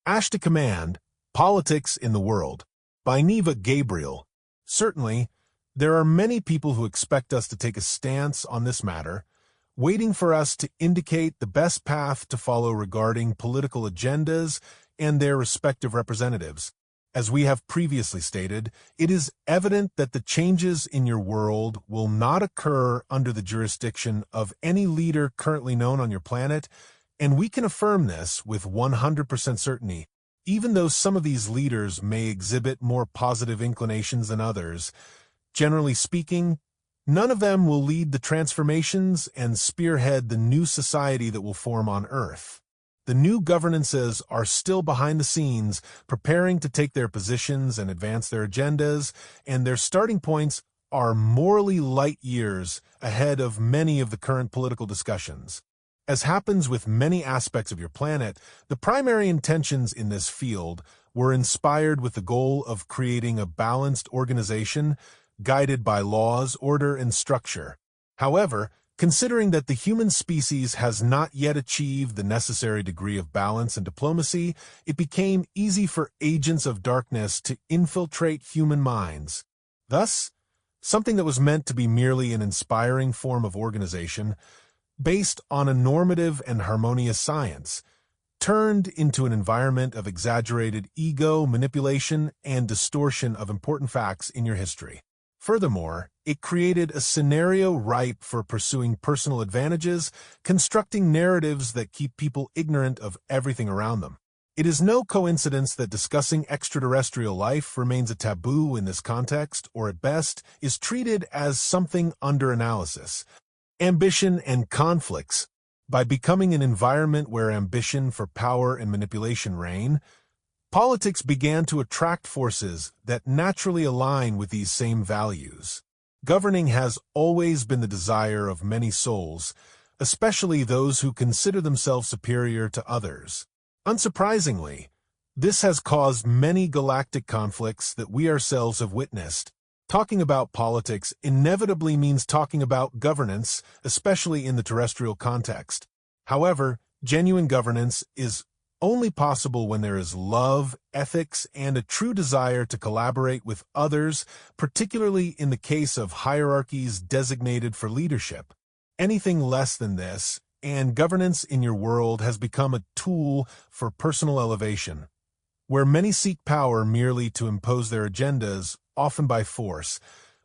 Ashtar Command, Politics in the World, by Neva Gabriel. Certainly, there are many people who expect us to take a stance on this matter, waiting for us to indicate the best path to follow regarding political agendas and their respective representatives. As we have previously stated, it is evident that the changes in your world will not occur under the jurisdiction of any leader currently known on your planet, and we can affirm this with 100% certainty. Even though some of these leaders may exhibit more positive inclinations than others, generally speaking, none of them will lead the transformations and spearhead the new society that will form on Earth. The new governances are still behind the scenes, preparing to take their positions and advance their agendas, and their starting points are morally light years ahead of many of the current political discussions. As happens with many aspects of your planet, the primary intentions in this field were inspired with the goal of creating a balanced organization guided by laws, order, and structure. However, considering that the human species has not yet achieved the necessary degree of balance and diplomacy, it became easy for agents of darkness to infiltrate human minds. Thus, something that was meant to be merely an inspiring form of organization, based on a normative and harmonious science, turned into an environment of exaggerated ego, manipulation, and distortion of important facts in your history. Furthermore, it created a scenario ripe for pursuing personal advantages, constructing narratives that keep people ignorant of everything around them. It is no coincidence that discussing extraterrestrial life remains a taboo in this context, or at best, is treated as something under analysis. Ambition and conflicts. By becoming an environment where ambition for power and manipulation reign, politics began to attract forces that naturally align with these same values. Governing has always been the desire of many souls, especially those who consider themselves superior to others. Unsurprisingly, this has caused many galactic conflicts that we ourselves have witnessed. Talking about politics inevitably means talking about governance, especially in the terrestrial context. However, genuine governance is only possible when there is love, ethics, and a true desire to collaborate with others, particularly in the case of hierarchies designated for leadership. Anything less than this, and governance in your world has become a tool for personal elevation, where many seek power merely to impose their agendas, often by force,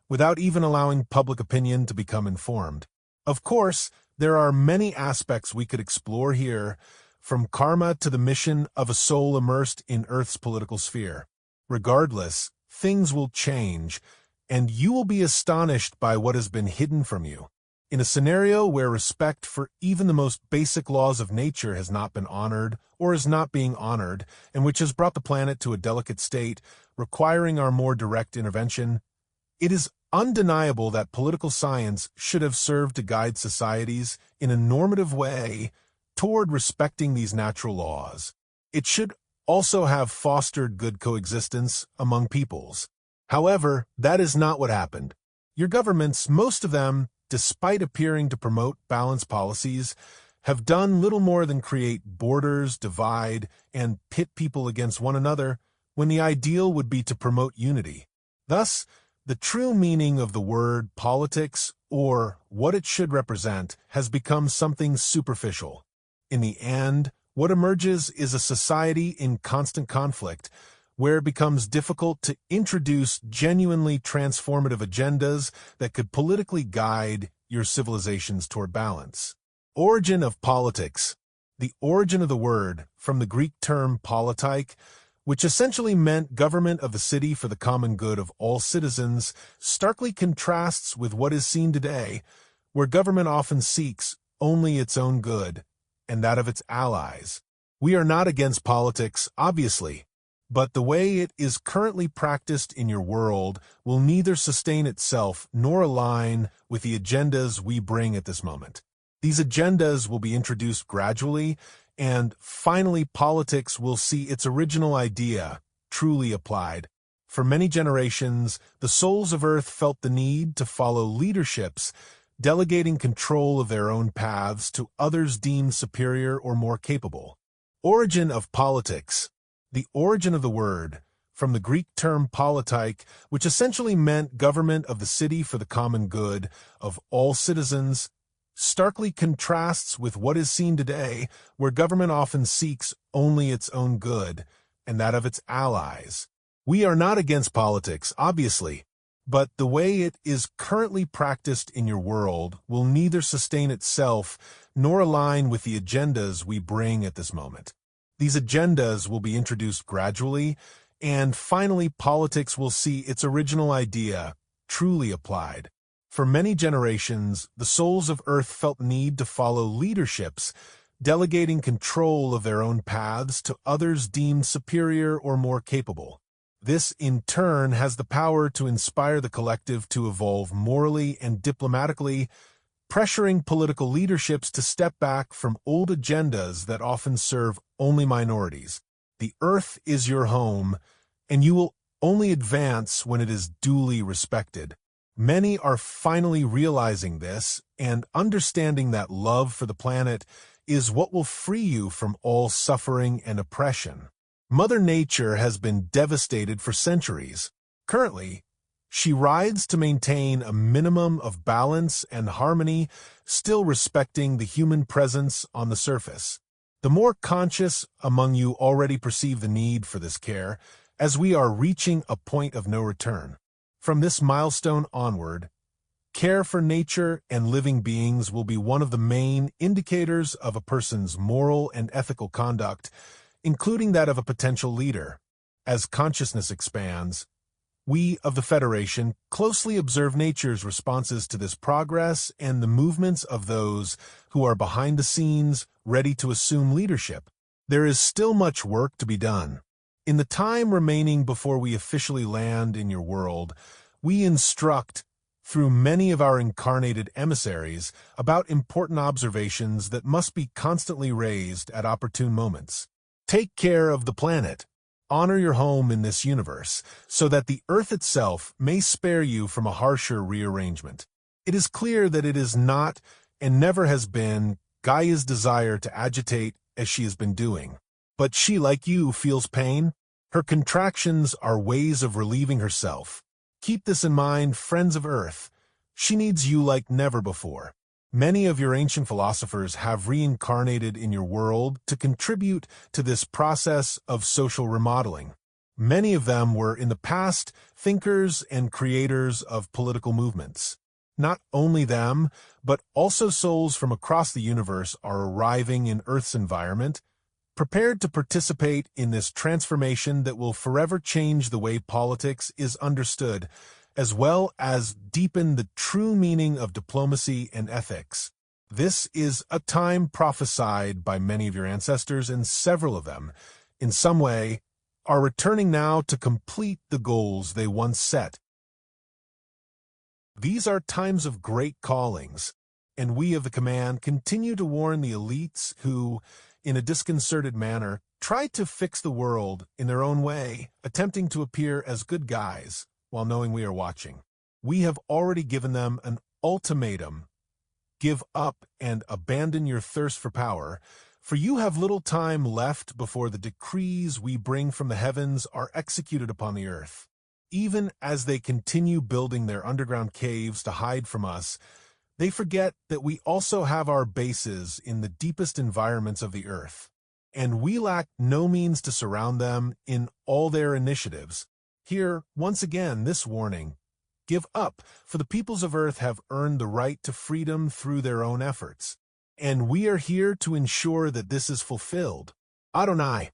without even allowing public opinion to become informed. Of course, there are many aspects we could explore here, from karma to the mission of a soul immersed in Earth's political sphere. Regardless, things will change, and you will be astonished by what has been hidden from you. In a scenario where respect for even the most basic laws of nature has not been honored or is not being honored, and which has brought the planet to a delicate state, requiring our more direct intervention, it is undeniable that political science should have served to guide societies in a normative way toward respecting these natural laws. It should also have fostered good coexistence among peoples. However, that is not what happened. Your governments, most of them, despite appearing to promote balanced policies, have done little more than create borders, divide, and pit people against one another, when the ideal would be to promote unity. Thus, the true meaning of the word politics, or what it should represent, has become something superficial. In the end, what emerges is a society in constant conflict, where it becomes difficult to introduce genuinely transformative agendas that could politically guide your civilizations toward balance. Origin of politics. The origin of the word, from the Greek term politik, which essentially meant government of the city for the common good of all citizens, starkly contrasts with what is seen today, where government often seeks only its own good and that of its allies. We are not against politics, obviously, but the way it is currently practiced in your world will neither sustain itself nor align with the agendas we bring at this moment. These agendas will be introduced gradually, and finally politics will see its original idea truly applied. For many generations, the souls of Earth felt the need to follow leaderships, delegating control of their own paths to others deemed superior or more capable. Origin of politics. The origin of the word, from the Greek term politik, which essentially meant government of the city for the common good of all citizens, starkly contrasts with what is seen today, where government often seeks only its own good and that of its allies. We are not against politics, obviously, but the way it is currently practiced in your world will neither sustain itself nor align with the agendas we bring at this moment. These agendas will be introduced gradually, and finally politics will see its original idea truly applied. For many generations, the souls of Earth felt need to follow leaderships, delegating control of their own paths to others deemed superior or more capable. This, in turn, has the power to inspire the collective to evolve morally and diplomatically, pressuring political leaderships to step back from old agendas that often serve only minorities. The Earth is your home, and you will only advance when it is duly respected. Many are finally realizing this and understanding that love for the planet is what will free you from all suffering and oppression. Mother Nature has been devastated for centuries. Currently, she rides to maintain a minimum of balance and harmony, still respecting the human presence on the surface. The more conscious among you already perceive the need for this care, as we are reaching a point of no return. From this milestone onward, care for nature and living beings will be one of the main indicators of a person's moral and ethical conduct, including that of a potential leader. As consciousness expands, we of the Federation closely observe nature's responses to this progress and the movements of those who are behind the scenes, ready to assume leadership. There is still much work to be done. In the time remaining before we officially land in your world, we instruct, through many of our incarnated emissaries, about important observations that must be constantly raised at opportune moments. Take care of the planet. Honor your home in this universe, so that the Earth itself may spare you from a harsher rearrangement. It is clear that it is not, and never has been, Gaia's desire to agitate as she has been doing. But she, like you, feels pain. Her contractions are ways of relieving herself. Keep this in mind, friends of Earth. She needs you like never before. Many of your ancient philosophers have reincarnated in your world to contribute to this process of social remodeling. Many of them were, in the past, thinkers and creators of political movements. Not only them, but also souls from across the universe are arriving in Earth's environment, prepared to participate in this transformation that will forever change the way politics is understood, as well as deepen the true meaning of diplomacy and ethics. This is a time prophesied by many of your ancestors, and several of them, in some way, are returning now to complete the goals they once set. These are times of great callings, and we of the command continue to warn the elites who, in a disconcerted manner, try to fix the world in their own way, attempting to appear as good guys, while knowing we are watching. We have already given them an ultimatum. Give up and abandon your thirst for power, for you have little time left before the decrees we bring from the heavens are executed upon the earth. Even as they continue building their underground caves to hide from us, they forget that we also have our bases in the deepest environments of the earth, and we lack no means to surround them in all their initiatives. Here, once again, this warning: give up, for the peoples of Earth have earned the right to freedom through their own efforts, and we are here to ensure that this is fulfilled. Adonai.